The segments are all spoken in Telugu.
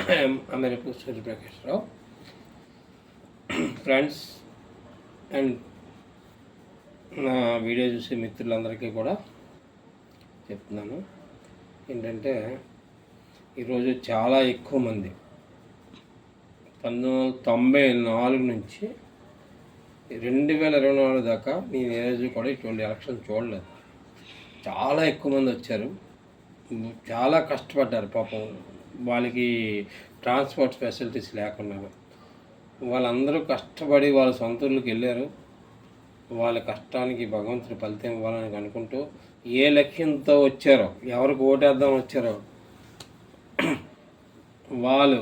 అమెరికా సూర్యప్రకాశ్రావు ఫ్రెండ్స్ అండ్ నా వీడియో చూసే మిత్రులందరికీ కూడా చెప్తున్నాను ఏంటంటే ఈరోజు చాలా ఎక్కువ మంది 1994 నుంచి 2024 దాకా నేను ఏ రోజు కూడా ఇటువంటి ఎలక్షన్ చూడలేదు. చాలా ఎక్కువ మంది వచ్చారు, చాలా కష్టపడ్డారు పాపం. వాళ్ళకి ట్రాన్స్పోర్ట్ ఫెసిలిటీస్ లేకుండా వాళ్ళందరూ కష్టపడి వాళ్ళ సొంత ఊళ్ళకి వెళ్ళారు. వాళ్ళ కష్టానికి భగవంతుడి ఫలితం ఇవ్వాలని అనుకుంటూ ఏ లక్ష్యంతో వచ్చారో, ఎవరికి ఓటేద్దాం వచ్చారో వాళ్ళు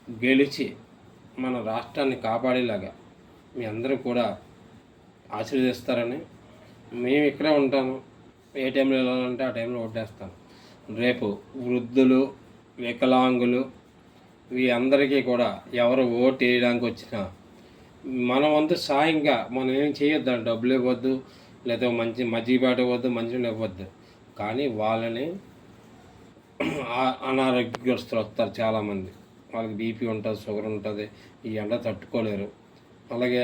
గెలిచి మన రాష్ట్రాన్ని కాపాడేలాగా మీ అందరూ కూడా ఆశీర్వదిస్తారని మేము ఇక్కడే ఉంటాను. ఏ టైంలో వెళ్ళాలంటే ఆ టైంలో ఓటేస్తాను. రేపు వృద్ధులు, వికలాంగులు అందరికీ కూడా ఎవరు ఓటు వేయడానికి వచ్చినా మన వంతు సాయంగా మనం ఏం చేయొద్దు. డబ్బులు ఇవ్వద్దు, లేదా మజ్జిగ ఇవ్వద్దు, మంచినీళ్ళు ఇవ్వద్దు. కానీ వాళ్ళని అనారోగ్యస్తులు వస్తారు చాలామంది. వాళ్ళకి బీపీ ఉంటుంది, షుగర్ ఉంటుంది, ఈ ఎండ తట్టుకోలేరు. అలాగే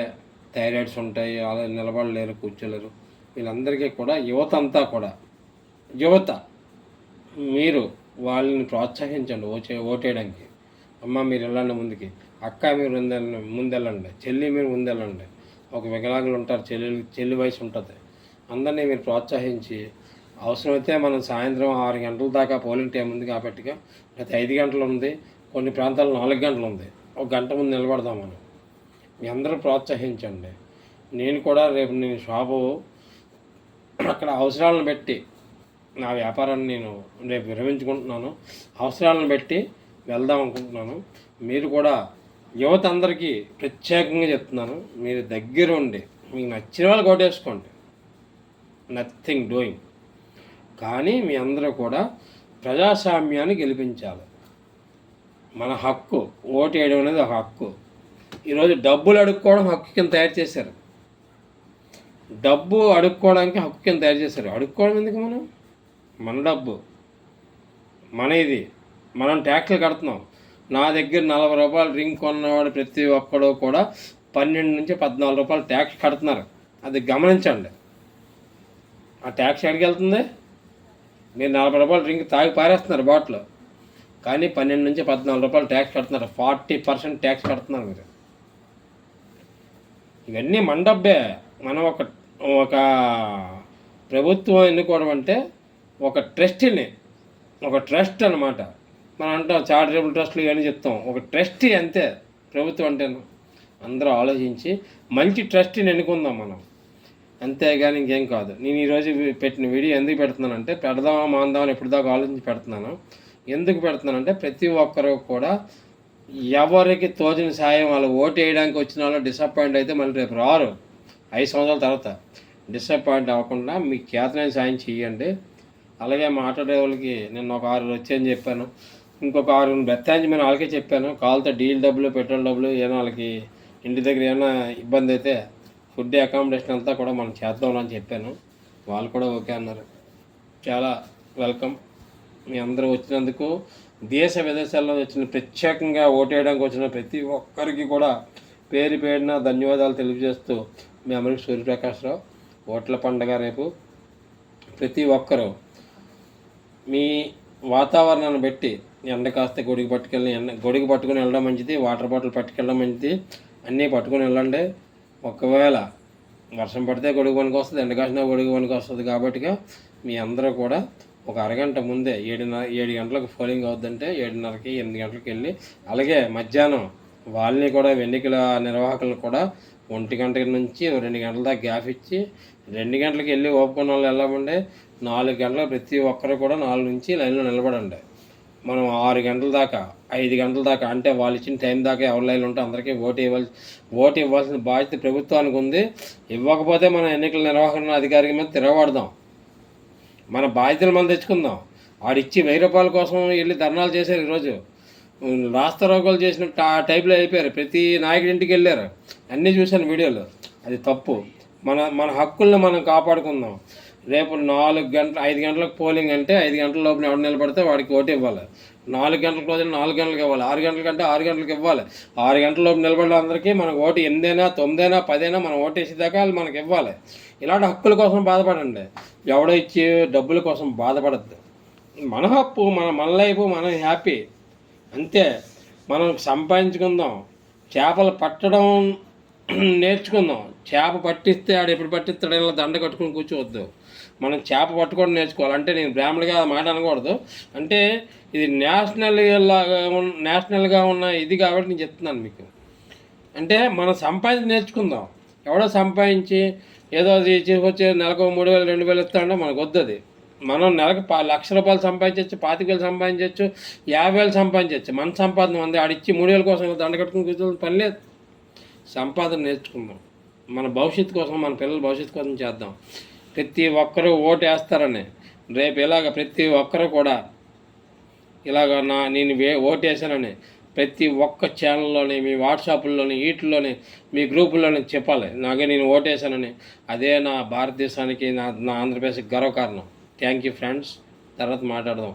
థైరాయిడ్స్ ఉంటాయి, అలా నిలబడలేరు, కూర్చోలేరు. వీళ్ళందరికీ కూడా యువత మీరు వాళ్ళని ప్రోత్సహించండి ఓటేయడానికి. అమ్మ మీరు వెళ్ళండి ముందుకి, అక్క మీరు ముందెళ్ళండి, చెల్లి మీరు ముందెళ్ళండి. ఒక వికలాంగులు ఉంటారు, చెల్లి వయసు ఉంటుంది. అందరినీ మీరు ప్రోత్సహించి అవసరమైతే మనం సాయంత్రం 6 గంటల దాకా పోలింగ్ టైం ఉంది కాబట్టి, లేకపోతే 5 గంటలు ఉంది, కొన్ని ప్రాంతాల్లో 4 గంటలు ఉంది, 1 గంట ముందు నిలబడదాం మనం. మీ అందరూ ప్రోత్సహించండి. నేను కూడా రేపు నేను షాపు అక్కడ అవసరాలను బట్టి నా వ్యాపారాన్ని నేను రేపు విరమించుకుంటున్నాను. అవసరాలను బట్టి వెళ్దాం అనుకుంటున్నాను. మీరు కూడా యువత అందరికీ ప్రత్యేకంగా చెప్తున్నాను, మీరు దగ్గర ఉండి మీకు నచ్చిన వాళ్ళు ఓటేసుకోండి, నథింగ్ డూయింగ్. కానీ మీ అందరూ కూడా ప్రజాస్వామ్యాన్ని గెలిపించాలి. మన హక్కు, ఓటు వేయడం అనేది ఒక హక్కు. ఈరోజు డబ్బులు అడుక్కోవడం హక్కు కింద తయారు చేశారు. డబ్బు అడుక్కోవడానికి హక్కు కింద తయారు చేశారు. అడుక్కోవడం ఎందుకు? మన డబ్బు మన ఇది, మనం ట్యాక్స్లు కడుతున్నాం. నా దగ్గర 40 రూపాయలు రింగ్ కొన్నవాడు ప్రతి ఒక్కడు కూడా 12 నుంచి 14 రూపాయలు ట్యాక్స్ కడుతున్నారు. అది గమనించండి. ఆ ట్యాక్స్ ఎక్కడికి వెళ్తుంది? మీరు 40 రూపాయలు రింగ్ తాగి పారేస్తున్నారు బాటిల్, కానీ 12 నుంచి 14 రూపాయలు ట్యాక్స్ కడుతున్నారు. 40% ట్యాక్స్ కడుతున్నారు మీరు. ఇవన్నీ మన డబ్బే. మనం ఒక ప్రభుత్వం ఎన్నుకోవడం అంటే ఒక ట్రస్ట్ అన్నమాట. మనం అంటాం చారిటబుల్ ట్రస్ట్లు ఇవన్నీ చెప్తాం. ఒక ట్రస్టీ అంతే ప్రభుత్వం అంటే. అందరూ ఆలోచించి మంచి ట్రస్టీని ఎన్నుకుందాం మనం, అంతేగాని ఇంకేం కాదు. నేను ఈరోజు పెట్టిన వీడియో ఎందుకు పెడుతున్నానంటే, పెడదామా మాందామని ఎప్పటిదాకా ఆలోచించి పెడుతున్నాను. ఎందుకు పెడుతున్నానంటే, ప్రతి ఒక్కరూ కూడా ఎవరికి తోచిన సాయం వాళ్ళు ఓటు వేయడానికి వచ్చిన వాళ్ళు డిసప్పాయింట్ అయితే మళ్ళీ రేపు రారు. 5 సంవత్సరాల తర్వాత డిసప్పాయింట్ అవ్వకుండా మీకు చేతనైన సాయం చేయండి. అలాగే మాట్లాడే వాళ్ళకి నేను ఒక 6 వచ్చాయని చెప్పాను, ఇంకొక 6 బెత్తాంచి వాళ్ళకే చెప్పాను. కావాలితే డీల్ డబ్బులు, పెట్రోల్ డబ్బులు ఏమైనా వాళ్ళకి ఇంటి దగ్గర ఏమైనా ఇబ్బంది అయితే ఫుడ్ అకామిడేషన్ అంతా కూడా మనం చేద్దామని చెప్పాను. వాళ్ళు కూడా ఓకే అన్నారు. చాలా వెల్కమ్. మీ అందరూ వచ్చినందుకు, దేశ విదేశాల్లో వచ్చిన ప్రత్యేకంగా ఓటేయడానికి వచ్చిన ప్రతి ఒక్కరికి కూడా పేరు పేరున ధన్యవాదాలు తెలియజేస్తూ, మీ అమెరికా సూర్యప్రకాశ్రావు. ఓట్ల పండుగ రేపు. ప్రతి ఒక్కరూ మీ వాతావరణాన్ని బట్టి ఎండ కాస్తే గొడుగు పట్టుకుని వెళ్ళడం మంచిది, వాటర్ బాటిల్ పట్టుకెళ్ళడం మంచిది, అన్నీ పట్టుకుని వెళ్ళండి. ఒకవేళ వర్షం పడితే గొడుగు పనికి వస్తుంది, ఎండ కాసినా గొడుగు పనికి వస్తుంది. కాబట్టి మీ అందరూ కూడా ఒక అరగంట ముందే 7 గంటలకు పోలింగ్ అవుద్దంటే 7:30కి 8 గంటలకు వెళ్ళి, అలాగే మధ్యాహ్నం వాళ్ళని కూడా ఎన్నికల నిర్వాహకులు కూడా 1 గంట నుంచి 2 గంటల దాకా గ్యాప్ ఇచ్చి 2 గంటలకు వెళ్ళి ఓపుకున్న వాళ్ళు వెళ్ళమండి. 4 గంటలకు ప్రతి ఒక్కరు కూడా 4 నుంచి లైన్లో నిలబడండి. మనం 6 గంటల దాకా 5 గంటల దాకా అంటే వాళ్ళు ఇచ్చిన టైం దాకా ఎవరి లైన్లో ఉంటే అందరికీ ఓటు ఇవ్వాల్సిన బాధ్యత ప్రభుత్వానికి ఉంది. ఇవ్వకపోతే మన ఎన్నికల నిర్వహణ అధికారి మీద తిరగబడదాం. మన బాధ్యతలు మనం తెచ్చుకుందాం. ఆడిచ్చి 1000 రూపాయల కోసం వెళ్ళి ధర్నాలు చేశారు. ఈరోజు రాస్తారోకోలు చేసిన టైప్లో అయిపోయారు. ప్రతి నాయకుడి ఇంటికి వెళ్ళారు. అన్నీ చూశాను వీడియోలో. అది తప్పు. మన హక్కుల్ని మనం కాపాడుకుందాం. రేపు 5 గంటలకు పోలింగ్ అంటే 5 గంటల లోపల ఎవరు నిలబడితే వాడికి ఓటు ఇవ్వాలి. 4 గంటలకు రోజున 4 గంటలకు ఇవ్వాలి, 6 గంటలకంటే 6 గంటలకు ఇవ్వాలి. 6 గంటలలోపు నిలబడిన అందరికీ మనకు ఓటు 8 అయినా 9 అయినా 10 అయినా మనం ఓటేసేదాకా వాళ్ళు మనకి ఇవ్వాలి. ఇలాంటి హక్కుల కోసం బాధపడండి, ఎవడో ఇచ్చి డబ్బుల కోసం బాధపడద్దు. మన హక్కు, మన లైఫ్, మనం హ్యాపీ అంతే. మనం సంపాదించుకుందాం, చేపలు పట్టడం నేర్చుకుందాం. చేప పట్టిస్తే ఆడు ఎప్పుడు పట్టిస్తాడు, ఇలా దండ కట్టుకుని కూర్చోవద్దు. మనం చేప పట్టుకోవడం నేర్చుకోవాలి. అంటే నేను బ్రాహ్మణుడిగా ఆ మాట అనకూడదు, అంటే ఇది నేషనల్గా ఉన్న ఇది కాబట్టి నేను చెప్తున్నాను మీకు. అంటే మనం సంపాదించి నేర్చుకుందాం. ఎవడో సంపాదించి ఏదో వచ్చి నెలకు 3,000 2,000 ఇస్తాడంటే మనకు వద్దది. మనం నెలకు ₹1,00,000 సంపాదించవచ్చు, 25,000 సంపాదించవచ్చు, 50,000 సంపాదించవచ్చు. మన సంపాదన ఉంది. ఆడిచ్చి 3,000 కోసం దండ కట్టుకుని కూర్చోవడం పని లేదు. సంపాదన నేర్చుకుందాం, మన భవిష్యత్తు కోసం, మన పిల్లల భవిష్యత్తు కోసం చేద్దాం. ప్రతి ఒక్కరూ ఓటు వేస్తారని రేపు ఇలాగ ప్రతి ఒక్కరూ కూడా ఇలాగ నేను ఓటు వేసానని ప్రతి ఒక్క ఛానల్లోని, మీ వాట్సాప్లోని, వీటిల్లోని, మీ గ్రూపుల్లోని చెప్పాలి నాకే నేను ఓటు వేసానని. అదే నా భారతదేశానికి, నా ఆంధ్రప్రదేశ్కి గర్వకారణం. Thank you friends. తర్వాత మాట్లాడదాం.